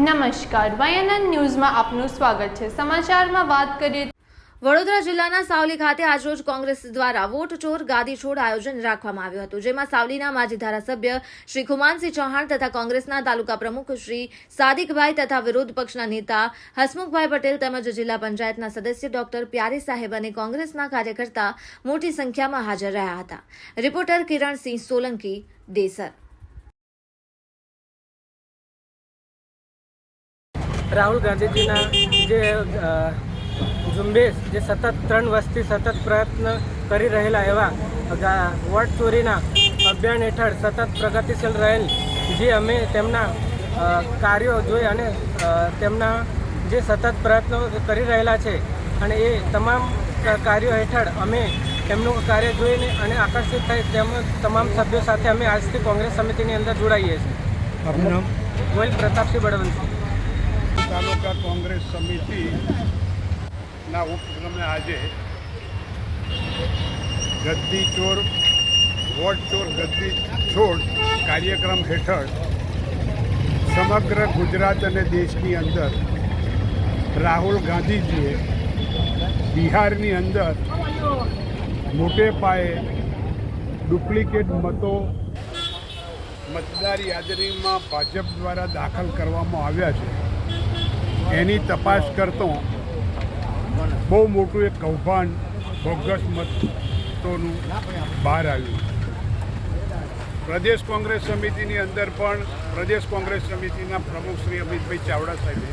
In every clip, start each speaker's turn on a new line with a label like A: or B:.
A: નમસ્કાર, વાયએનએન ન્યૂઝમાં આપનું સ્વાગત છે। સમાચારમાં વાત કરીએ।
B: વડોદરા જિલ્લાના સાવલી ખાતે આજરોજ કોંગ્રેસ દ્વારા વોટ ચોર ગાદી છોડ આયોજન રાખવામાં આવ્યું હતું, જેમાં સાવલીના માજી ધારાસભ્ય શ્રી ખુમાનસિંહ ચૌહાણ તથા કોંગ્રેસના તાલુકા પ્રમુખ શ્રી સાદિકભાઈ તથા વિરોધ પક્ષના નેતા હસમુખભાઈ પટેલ તેમજ જિલ્લા પંચાયતના સદસ્ય ડોક્ટર પ્યારી સાહેબ અને કોંગ્રેસના કાર્યકર્તા મોટી સંખ્યામાં હાજર રહ્યા હતા। રિપોર્ટર કિરણસિંહ સોલંકી, દેસર।
C: રાહુલ ગાંધીજીના જે ઝુંબેશ જે સતત 3 વર્ષથી સતત પ્રયત્ન કરી રહેલા એવા વોટ ચોરીના અભિયાન હેઠળ સતત પ્રગતિશીલ રહેલ જે અમે તેમના કાર્યો જોઈ અને તેમના જે સતત પ્રયત્નો કરી રહેલા છે અને એ તમામ કાર્યો હેઠળ અમે એમનું કાર્ય જોઈને અને આકર્ષિત થઈ તમામ સભ્યો સાથે અમે આજથી કોંગ્રેસ સમિતિની અંદર જોડાઈએ છીએ।
D: આપનું નામ?
C: ગોયલ પ્રતાપસિંહ બળવંતસિંહ।
D: તાલુકા કોંગ્રેસ સમિતિના ઉપક્રમે આજે ગદ્દી ચોર વોટ ચોર ગદ્દી છોડ કાર્યક્રમ હેઠળ સમગ્ર ગુજરાત અને દેશની અંદર રાહુલ ગાંધીજીએ બિહારની અંદર મોટે પાયે ડુપ્લિકેટ મતો મતદાર યાદીમાં ભાજપ દ્વારા દાખલ કરવામાં આવ્યા છે એની તપાસ કરતો બહુ મોટું એક કૌભાંડ બોગસ મતોનું બહાર આવ્યું। પ્રદેશ કોંગ્રેસ સમિતિની અંદર પણ પ્રદેશ કોંગ્રેસ સમિતિના પ્રમુખ શ્રી અમિતભાઈ ચાવડા સાહેબે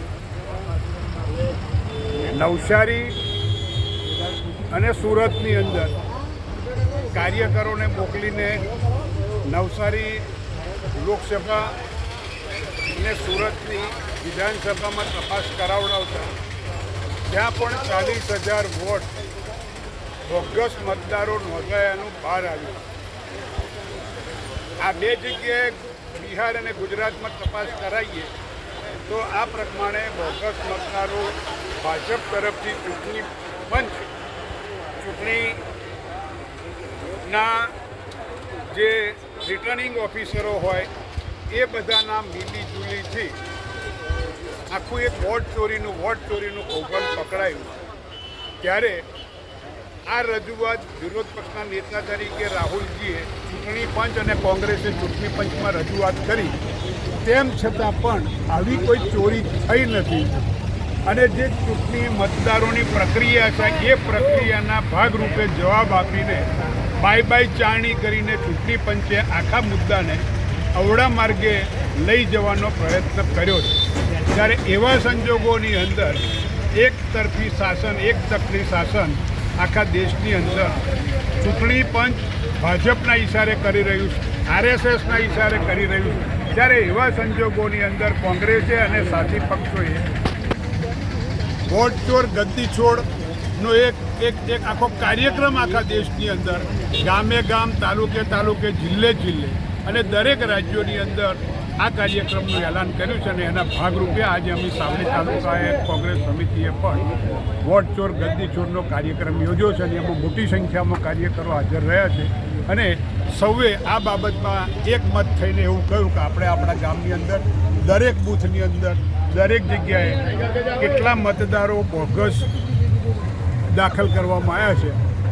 D: નવસારી અને સુરતની અંદર કાર્યકરોને મોકલીને નવસારી લોકસભા અને સુરતની વિધાનસભામાં તપાસ કરાવડાવતા ત્યાં પણ 40,000 વોટ બોગસ મતદારો નોંધાયાનું બહાર આવ્યું। આ બે જગ્યાએ બિહાર અને ગુજરાતમાં તપાસ કરાવીએ તો આ પ્રમાણે બોગસ મતદારો ભાજપ તરફથી ચૂંટણી પંચ ચૂંટણીના જે રિટર્નિંગ ઓફિસરો હોય એ બધાના મિલીજુલીથી આખું એક વોટ ચોરીનું કૌભાંડ પકડાયું। ત્યારે આ રજૂઆત વિરોધ પક્ષના નેતા તરીકે રાહુલજીએ ચૂંટણી પંચ અને કોંગ્રેસે ચૂંટણી પંચમાં રજૂઆત કરી, તેમ છતાં પણ આવી કોઈ ચોરી થઈ નથી અને જે ચૂંટણી મતદારોની પ્રક્રિયા છે એ પ્રક્રિયાના ભાગરૂપે જવાબ આપીને બાય ચારણી કરીને ચૂંટણી પંચે આખા મુદ્દાને અવળા માર્ગે લઈ જવાનો પ્રયત્ન કર્યો છે। ત્યારે એવા સંજોગોની અંદર એક તરફી શાસન આખા દેશની અંદર ચૂંટણી પંચ ભાજપના ઇશારે કરી રહ્યું છે, RSSના ઇશારે કરી રહ્યું છે। ત્યારે એવા સંજોગોની અંદર કોંગ્રેસે અને સાથી પક્ષોએ વોટ ચોર ગદ્દી છોડનો એક આખો કાર્યક્રમ આખા દેશની અંદર ગામે ગામ, તાલુકે જિલ્લે અને દરેક રાજ્યોની અંદર આ કાર્યક્રમનું એલાન કર્યું છે અને એના ભાગરૂપે આજે અમે સાવલી તાલુકાએ કોંગ્રેસ સમિતિએ પણ વોટ ચોર ગદ્દી ચોરનો કાર્યક્રમ યોજ્યો છે અને એમાં મોટી સંખ્યામાં કાર્યકરો હાજર રહ્યા છે અને સૌએ આ બાબતમાં એકમત થઈને એવું કહ્યું કે આપણે આપણા ગામની અંદર દરેક બૂથની અંદર દરેક જગ્યાએ કેટલા મતદારો બોગસ દાખલ કરવામાં આવ્યા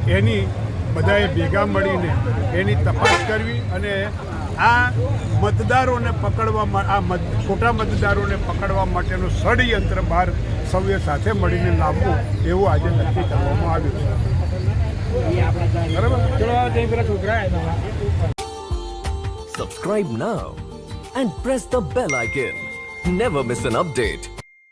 D: છે એની બધાએ ભેગા મળીને એની તપાસ કરવી અને આ મતદારોને પકડવા ખોટા મતદારોને પકડવા માટેનું ષડયંત્ર બહાર સૌએ સાથે મળીને લાવવું એવું આજે નક્કી કરવામાં આવ્યું છે।
E: Subscribe now and press the bell icon. Never miss an update.